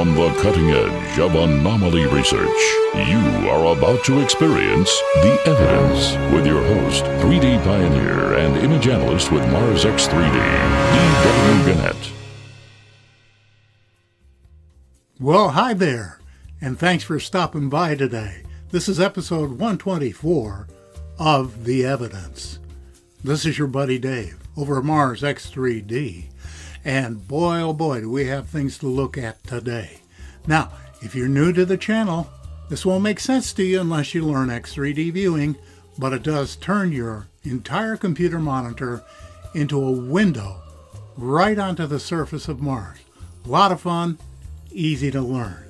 On the cutting edge of anomaly research, you are about to experience The Evidence with your host, 3D pioneer and image analyst with Mars X3D, E.W. Gannett. Well, hi there, and thanks for stopping by today. This is episode 124 of The Evidence. This is your buddy Dave over at Mars X3D. And boy, oh boy, do we have things to look at today. Now, if you're new to the channel, this won't make sense to you unless you learn X3D viewing, but it does turn your entire computer monitor into a window right onto the surface of Mars. A lot of fun, easy to learn.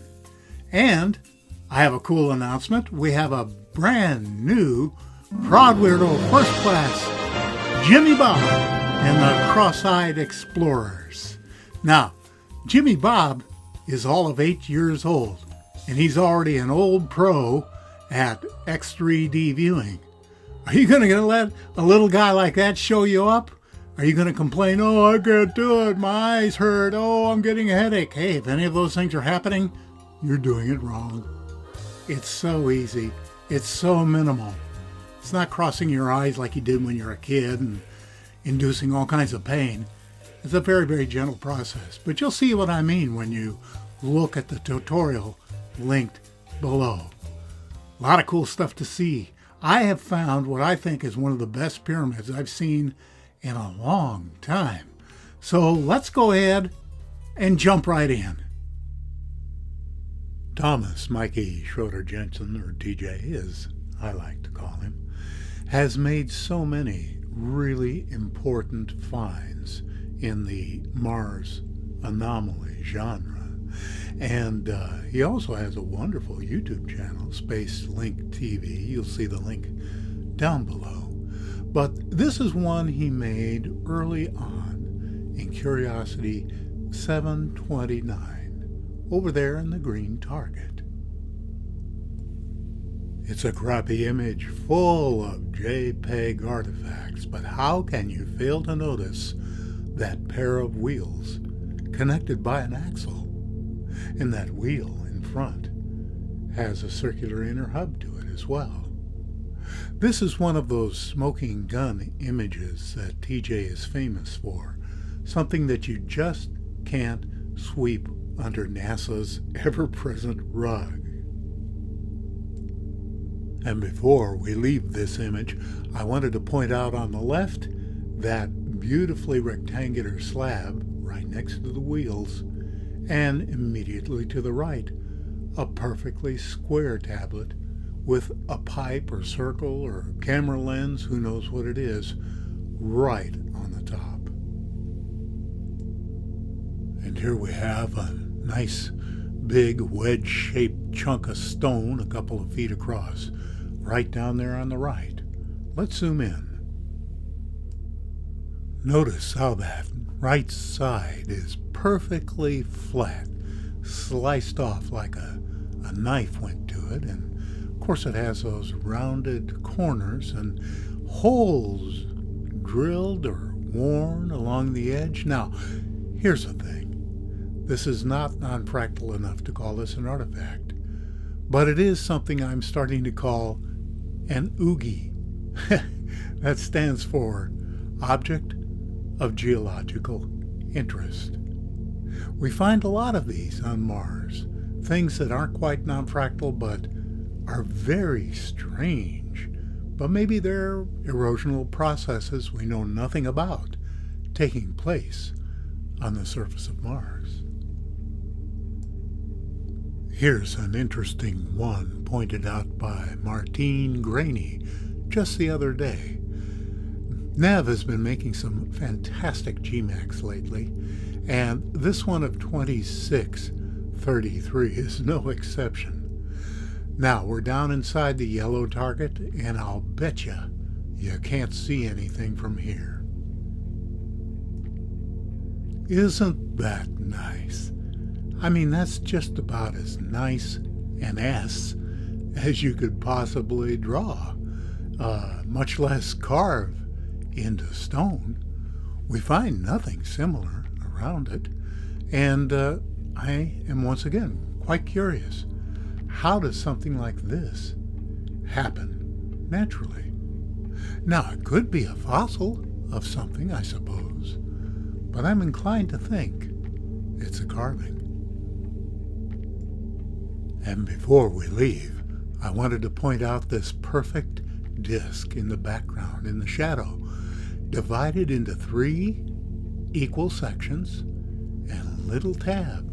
And I have a cool announcement. We have a brand new Prod Weirdo First Class Jimmy Bob and the Cross-Eyed Explorers. Now, Jimmy Bob is all of 8 years old, and he's already an old pro at X3D viewing. Are you going to let a little guy like that show you up? Are you going to complain, oh, I can't do it, my eyes hurt, oh, I'm getting a headache? Hey, if any of those things are happening, you're doing it wrong. It's so easy. It's so minimal. It's not crossing your eyes like you did when you were a kid and inducing all kinds of pain. It's a very, very gentle process, but you'll see what I mean when you look at the tutorial linked below. A lot of cool stuff to see. I have found what I think is one of the best pyramids I've seen in a long time. So let's go ahead and jump right in. Thomas Mikey Schroeder Jensen, or TJ as I like to call him, has made so many really important finds in the Mars anomaly genre. And he also has a wonderful YouTube channel, Space Link TV. You'll see the link down below. But this is one he made early on in Curiosity 729, over there in the green target. It's a crappy image full of JPEG artifacts, but how can you fail to notice that pair of wheels connected by an axle? And that wheel in front has a circular inner hub to it as well. This is one of those smoking gun images that TJ is famous for, something that you just can't sweep under NASA's ever-present rug. And before we leave this image, I wanted to point out on the left that beautifully rectangular slab right next to the wheels, and immediately to the right, a perfectly square tablet with a pipe or circle or camera lens, who knows what it is, right on the top. And here we have a nice big wedge-shaped chunk of stone a couple of feet across, right down there on the right. Let's zoom in. Notice how that right side is perfectly flat, sliced off like a knife went to it, and of course it has those rounded corners and holes drilled or worn along the edge. Now, here's the thing. This is not non-fractal enough to call this an artifact, but it is something I'm starting to call an OOGIE. That stands for Object of Geological Interest. We find a lot of these on Mars, things that aren't quite non-fractal but are very strange, but maybe they're erosional processes we know nothing about taking place on the surface of Mars. Here's an interesting one pointed out by Martine Graney just the other day. Nev has been making some fantastic GMAX lately, and this one of 2633 is no exception. Now, we're down inside the yellow target, and I'll bet you can't see anything from here. Isn't that nice? I mean, that's just about as nice an S as you could possibly draw, much less carve into stone. We find nothing similar around it, and I am once again quite curious. How does something like this happen naturally? Now, it could be a fossil of something, I suppose, but I'm inclined to think it's a carving. And before we leave, I wanted to point out this perfect disc in the background, in the shadow, divided into 3 equal sections and a little tab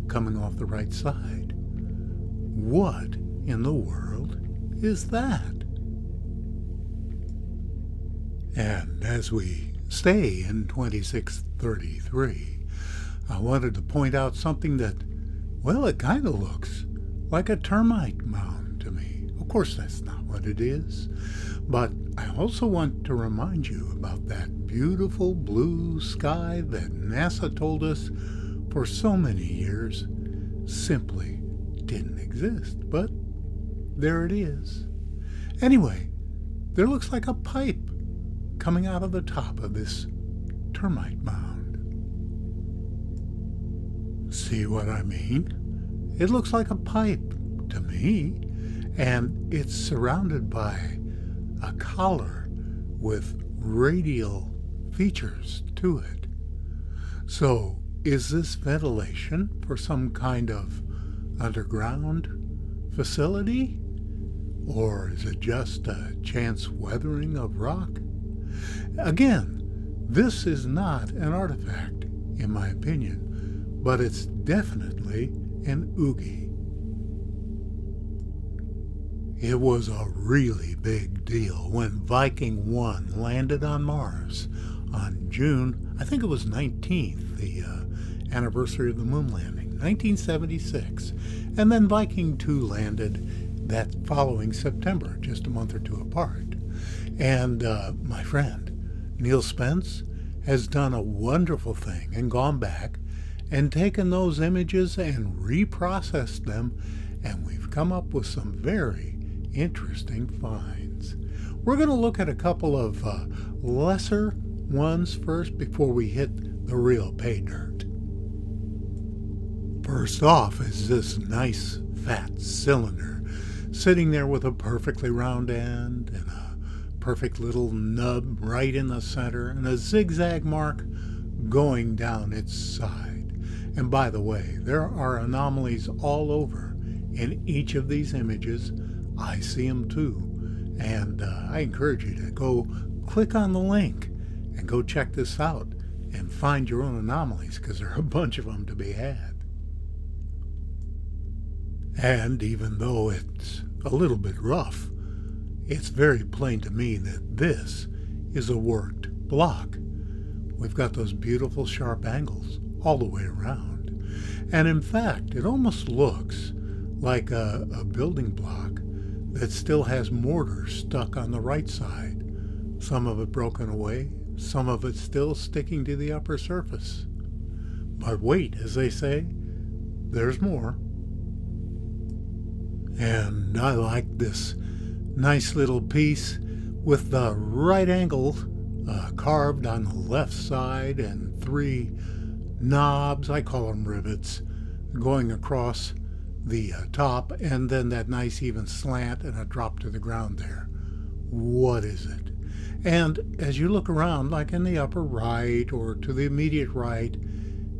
coming off the right side. What in the world is that? And as we stay in 2633, I wanted to point out something that, well, it kind of looks like a termite mound to me. Of course, that's not what it is. But I also want to remind you about that beautiful blue sky that NASA told us for so many years simply didn't exist. But there it is. Anyway, there looks like a pipe coming out of the top of this termite mound. See what I mean? It looks like a pipe to me, and it's surrounded by a collar with radial features to it. So, is this ventilation for some kind of underground facility? Or is it just a chance weathering of rock? Again, this is not an artifact, in my opinion, but it's definitely an OOGIE. It was a really big deal when Viking 1 landed on Mars on June, I think it was 19th, the anniversary of the moon landing, 1976. And then Viking 2 landed that following September, just a month or two apart. And my friend, Neil Spence, has done a wonderful thing and gone back and taken those images and reprocessed them, and we've come up with some very interesting finds. We're going to look at a couple of lesser ones first before we hit the real pay dirt. First off is this nice fat cylinder sitting there with a perfectly round end and a perfect little nub right in the center and a zigzag mark going down its side. And by the way, there are anomalies all over in each of these images. I see them too. And I encourage you to go click on the link and go check this out and find your own anomalies, because there are a bunch of them to be had. And even though it's a little bit rough, it's very plain to me that this is a worked block. We've got those beautiful sharp angles all the way around. And in fact, it almost looks like a building block that still has mortar stuck on the right side. Some of it broken away, some of it still sticking to the upper surface. But wait, as they say, there's more. And I like this nice little piece with the right angle carved on the left side and 3 knobs, I call them rivets, going across the top, and then that nice even slant and a drop to the ground there. What is it? And as you look around, like in the upper right or to the immediate right,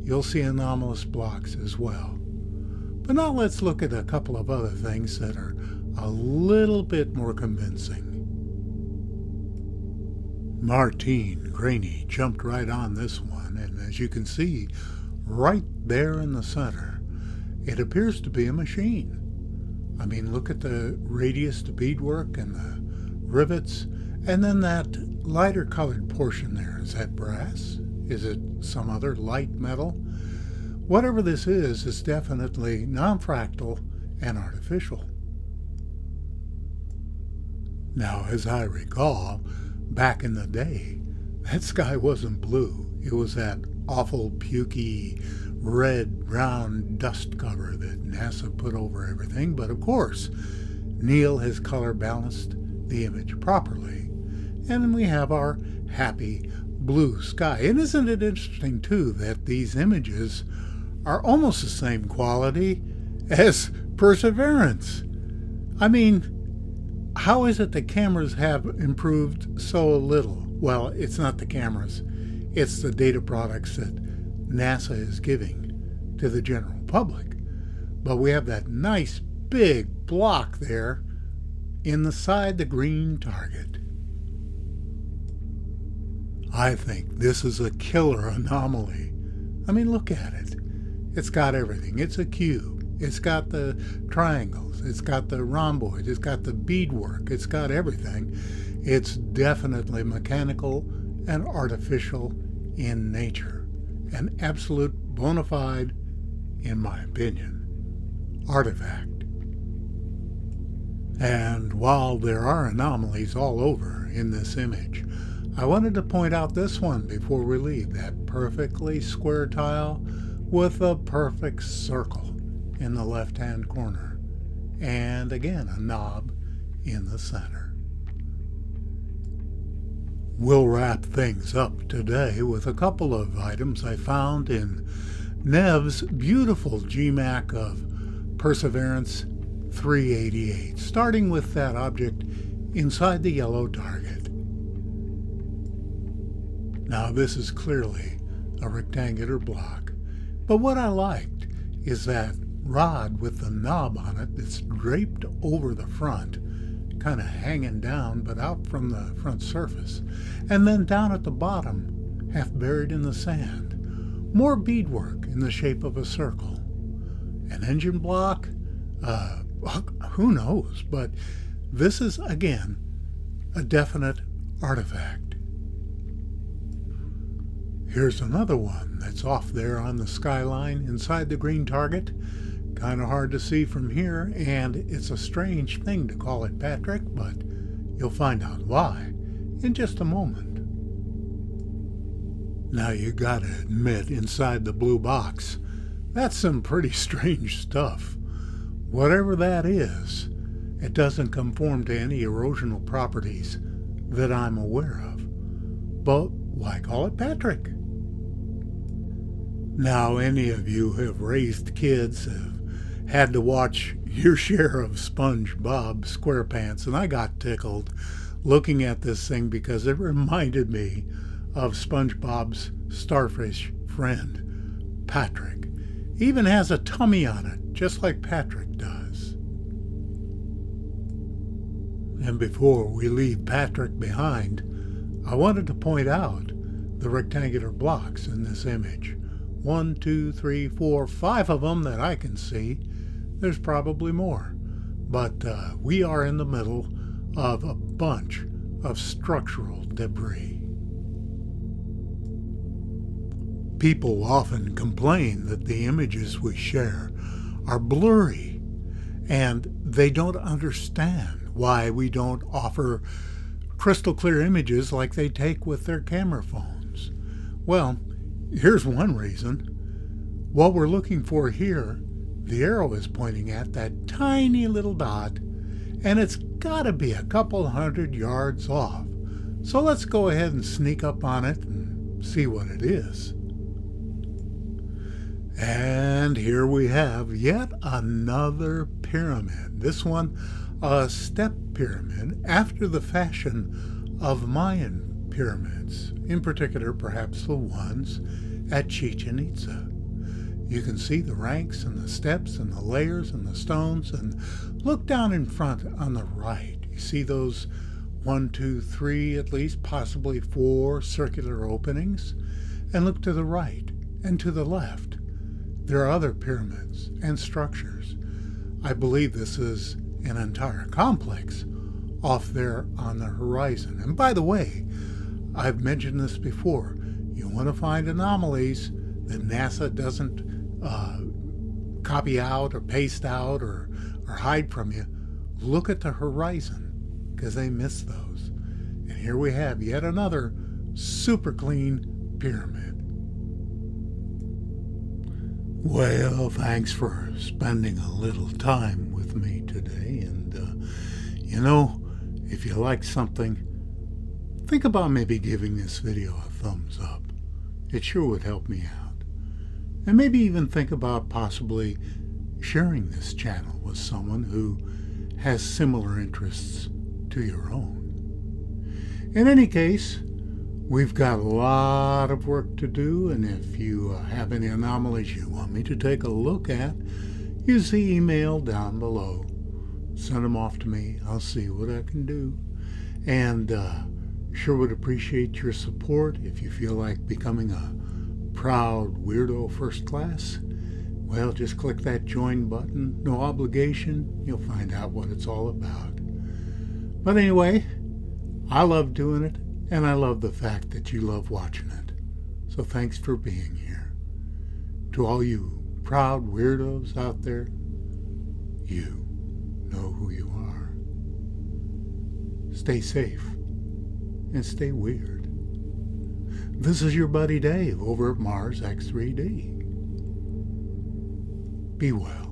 you'll see anomalous blocks as well. But now let's look at a couple of other things that are a little bit more convincing. Martine Graney jumped right on this one, and as you can see, right there in the center, it appears to be a machine. I mean, look at the radius to beadwork and the rivets, and then that lighter colored portion there. Is that brass? Is it some other light metal? Whatever this is, it's definitely non-fractal and artificial. Now, as I recall, back in the day, that sky wasn't blue. It was that awful, pukey, red-brown dust cover that NASA put over everything. But of course, Neil has color balanced the image properly. And we have our happy blue sky. And isn't it interesting, too, that these images are almost the same quality as Perseverance. I mean, how is it that cameras have improved so little? Well, it's not the cameras. It's the data products that NASA is giving to the general public. But we have that nice big block there inside the green target. I think this is a killer anomaly. I mean, look at it. It's got everything. It's a cube. It's got the triangles. It's got the rhomboids. It's got the beadwork. It's got everything. It's definitely mechanical and artificial in nature. An absolute bona fide, in my opinion, artifact. And while there are anomalies all over in this image, I wanted to point out this one before we leave, that perfectly square tile with a perfect circle in the left-hand corner, and again a knob in the center. We'll wrap things up today with a couple of items I found in Nev's beautiful GMAC of Perseverance 388, starting with that object inside the yellow target. Now this is clearly a rectangular block, but what I liked is that rod with the knob on it that's draped over the front, kind of hanging down but out from the front surface, and then down at the bottom, half buried in the sand, more beadwork in the shape of a circle. An engine block? Who knows, but this is, again, a definite artifact. Here's another one that's off there on the skyline inside the green target. Kind of hard to see from here, and it's a strange thing to call it Patrick, but you'll find out why in just a moment. Now you gotta admit, inside the blue box, that's some pretty strange stuff. Whatever that is, it doesn't conform to any erosional properties that I'm aware of. But why call it Patrick? Now, any of you who have raised kids have had to watch your share of SpongeBob SquarePants, and I got tickled looking at this thing because it reminded me of SpongeBob's starfish friend, Patrick. He even has a tummy on it, just like Patrick does. And before we leave Patrick behind, I wanted to point out the rectangular blocks in this image. 1, 2, 3, 4, 5 of them that I can see. There's probably more. But we are in the middle of a bunch of structural debris. People often complain that the images we share are blurry, and they don't understand why we don't offer crystal clear images like they take with their camera phones. Well, here's one reason. What we're looking for here, the arrow is pointing at that tiny little dot, and it's got to be a couple 100 yards off. So let's go ahead and sneak up on it and see what it is. And here we have yet another pyramid. This one, a step pyramid after the fashion of Mayan pyramids, in particular perhaps the ones at Chichen Itza. You can see the ranks and the steps and the layers and the stones, and look down in front on the right. You see those 1, 2, 3, at least possibly 4 circular openings, and look to the right and to the left. There are other pyramids and structures. I believe this is an entire complex off there on the horizon. And by the way, I've mentioned this before. You want to find anomalies that NASA doesn't copy out or paste out or hide from you. Look at the horizon, because they miss those. And here we have yet another super clean pyramid. Well, thanks for spending a little time with me today. And, if you like something, think about maybe giving this video a thumbs up. It sure would help me out. And maybe even think about possibly sharing this channel with someone who has similar interests to your own. In any case, we've got a lot of work to do, and if you have any anomalies you want me to take a look at, use the email down below. Send them off to me. I'll see what I can do. And sure would appreciate your support if you feel like becoming a proud weirdo first class. Well, just click that join button. No obligation. You'll find out what it's all about. But anyway, I love doing it, and I love the fact that you love watching it. So thanks for being here. To all you proud weirdos out there, you know who you are. Stay safe and stay weird. This is your buddy Dave over at Mars X3D. Be well.